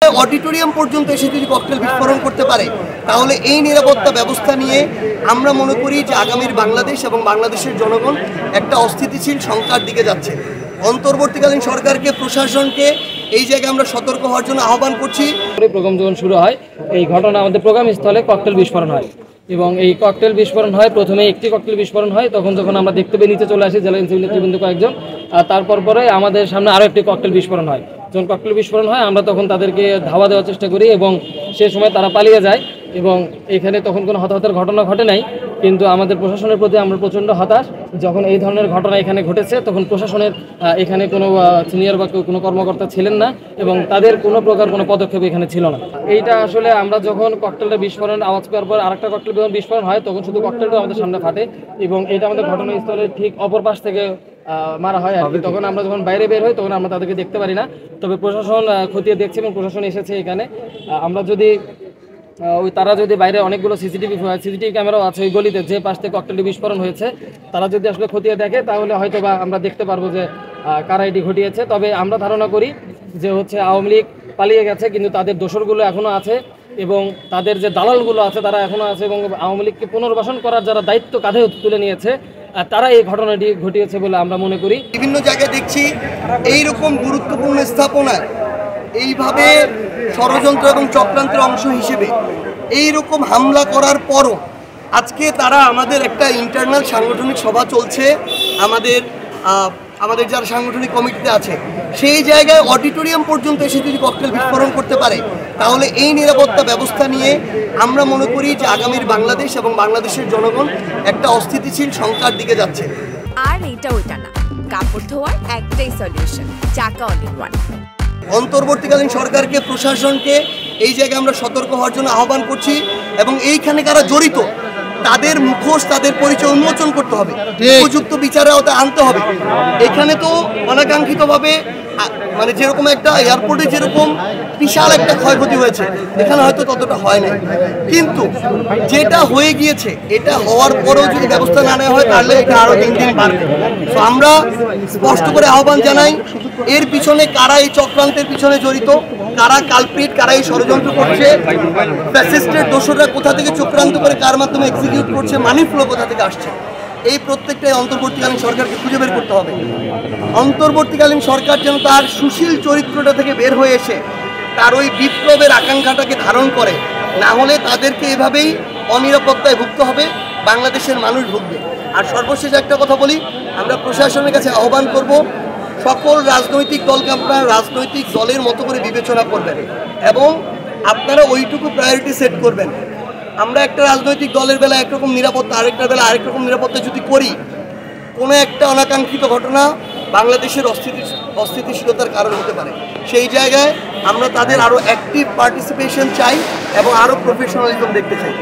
জায়গায় অডিটোরিয়াম পর্যন্ত এসে যদি ককটেল বিস্ফোরণ করতে পারে, তাহলে এই নিরাপত্তা ব্যবস্থা নিয়ে আমরা মনে করি যে আগামীর বাংলাদেশ এবং বাংলাদেশের জনগণ একটা অস্থিতিশীল সংকটের দিকে যাচ্ছে। অন্তর্বর্তীকালীন সরকারকে, প্রশাসনকে এই জায়গায় আমরা সতর্ক হওয়ার জন্য আহ্বান করছি। প্রোগ্রাম যখন শুরু হয়, এই ঘটনা আমাদের প্রোগ্রাম স্থলে ককটেল বিস্ফোরণ হয় এবং এই ককটেল বিস্ফোরণ হয়, প্রথমে একটি ককটেল বিস্ফোরণ হয়। তখন যখন আমরা দেখতে পেয়ে নিচে চলে আসি জেলা এনসিপি নেতৃবৃন্দ কয়েকজন, তারপর পরে আমাদের সামনে আরও একটি ককটেল বিস্ফোরণ হয়। যখন ককটেল বিস্ফোরণ হয় আমরা তখন তাদেরকে ধাওয়া দেওয়ার চেষ্টা করি এবং সে সময় তারা পালিয়ে যায় এবং এখানে তখন কোনো হতাহতের ঘটনা ঘটে নাই। কিন্তু আমাদের প্রশাসনের প্রতি আমরা প্রচণ্ড হতাশ। যখন এই ধরনের ঘটনা এখানে ঘটেছে তখন প্রশাসনের এখানে কোনো সিনিয়র বা কোনো কর্মকর্তা ছিলেন না এবং তাদের কোনো প্রকার কোনো পদক্ষেপ এখানে ছিল না। এইটা আসলে আমরা যখন ককটেলটা বিস্ফোরণ আওয়াজ পাওয়ার পর আরেকটা ককটেল যখন বিস্ফোরণ হয় তখন শুধু ককটেলটা আমাদের সামনে ফাটে এবং এটা আমাদের ঘটনাস্থলের ঠিক অপর পাশ থেকে মারা হয় আর কি। তখন আমরা যখন বাইরে বের হই তখন আমরা তাদেরকে দেখতে পারি না, তবে প্রশাসন খতিয়ে দেখছে এবং প্রশাসন এসেছে এখানে। আমরা যদি তারা যদি বাইরে অনেকগুলো সিসিটিভি ক্যামেরাও আছে ওই গলিতে যে পাশ থেকে ককটেলটি বিস্ফোরণ হয়েছে, তারা যদি আসলে খতিয়ে দেখে তাহলে হয়তো বা আমরা দেখতে পারবো যে কারা এটি ঘটিয়েছে। তবে আমরা ধারণা করি যে আওয়ামী লীগ পালিয়ে গেছে, কিন্তু তাদের দোসরগুলো এখনও আছে এবং তাদের যে দালালগুলো আছে তারা এখনও আছে এবং আওয়ামী লীগকে পুনর্বাসন করার যারা দায়িত্ব কাঁধে তুলে নিয়েছে তারা এই ঘটনাটি ঘটিয়েছে বলে আমরা মনে করি। বিভিন্ন জায়গায় দেখছি এইরকম গুরুত্বপূর্ণ স্থাপনায় এইভাবে ষড়যন্ত্র এবং চক্রান্তের অংশ হিসেবে এইরকম হামলা করার পরও আজকে তারা আমাদের একটা ইন্টারনাল সাংগঠনিক সভা চলছে, আমাদের যারা সাংগঠনিক কমিটিতে আছে, সেই জায়গায় অডিটোরিয়াম পর্যন্ত এসে যদি ককটেল বিস্ফোরণ করতে পারে, তাহলে এই নিরাপত্তা ব্যবস্থা নিয়ে আমরা মনে করি যে আগামীর বাংলাদেশ এবং বাংলাদেশের জনগণ একটা অস্থিতিশীল সংকটের দিকে যাচ্ছে। আর এটা ওইটা না, কাপড় ধোয়ার একটাই সলিউশন, চাকা অল ইন ওয়ান। অন্তর্বর্তীকালীন সরকারকে, প্রশাসনকে এই জায়গায় আমরা সতর্ক হওয়ার জন্য আহ্বান করছি এবং এইখানে কারা জড়িত তাদের মুখোশ, তাদের পরিচয় উন্মোচন করতে হবে, উপযুক্ত বিচারে আনতে হবে। এখানে তো অনাকাঙ্ক্ষিতভাবে মানে যেরকম একটা এয়ারপোর্টে যেরকম বিশাল একটা ক্ষয়ক্ষতি হয়েছে, এখানে হয়তো ততটা হয় না, কিন্তু যেটা হয়ে গিয়েছে এটা হওয়ার পরেও যদি ব্যবস্থা না নেওয়া হয় তাহলে এটা আরও দিন দিন বাড়বে। তো আমরা স্পষ্ট করে আহ্বান জানাই, এর পিছনে কারা, এই চক্রান্তের পিছনে জড়িত, কারা কালপ্রিট, কারা এই ষড়যন্ত্র করছে, ফ্যাসিস্টের দোসররা কোথা থেকে চক্রান্ত করে কার মাধ্যমে এক্সিকিউট করছে, মানি ফ্লো কোথা থেকে আসছে, এই প্রত্যেকটাই অন্তর্বর্তীকালীন সরকারকে খুঁজে বের করতে হবে। অন্তর্বর্তীকালীন সরকার যেন তার সুশীল চরিত্রটা থেকে বের হয়ে এসে তার ওই বিপ্লবের আকাঙ্ক্ষাটাকে ধারণ করে, না হলে তাদেরকে এভাবেই অনিরাপত্তায় ভুগতে হবে, বাংলাদেশের মানুষ ভুগবে। আর সর্বশেষ একটা কথা বলি, আমরা প্রশাসনের কাছে আহ্বান করব, সকল রাজনৈতিক দলকে আপনারা রাজনৈতিক দলের মতো করে বিবেচনা করবেন এবং আপনারা ওইটুকু প্রায়োরিটি সেট করবেন। আমরা একটা রাজনৈতিক দলের বেলা একরকম নিরাপত্তা, আরেকটা বেলা আরেক রকম নিরাপত্তা যদি করি, কোনো একটা অনাকাঙ্ক্ষিত ঘটনা বাংলাদেশের অস্থিতিশীলতার কারণ হতে পারে। সেই জায়গায় আমরা তাদের আরও অ্যাক্টিভ পার্টিসিপেশন চাই এবং আরও প্রফেশনালিজম দেখতে চাই।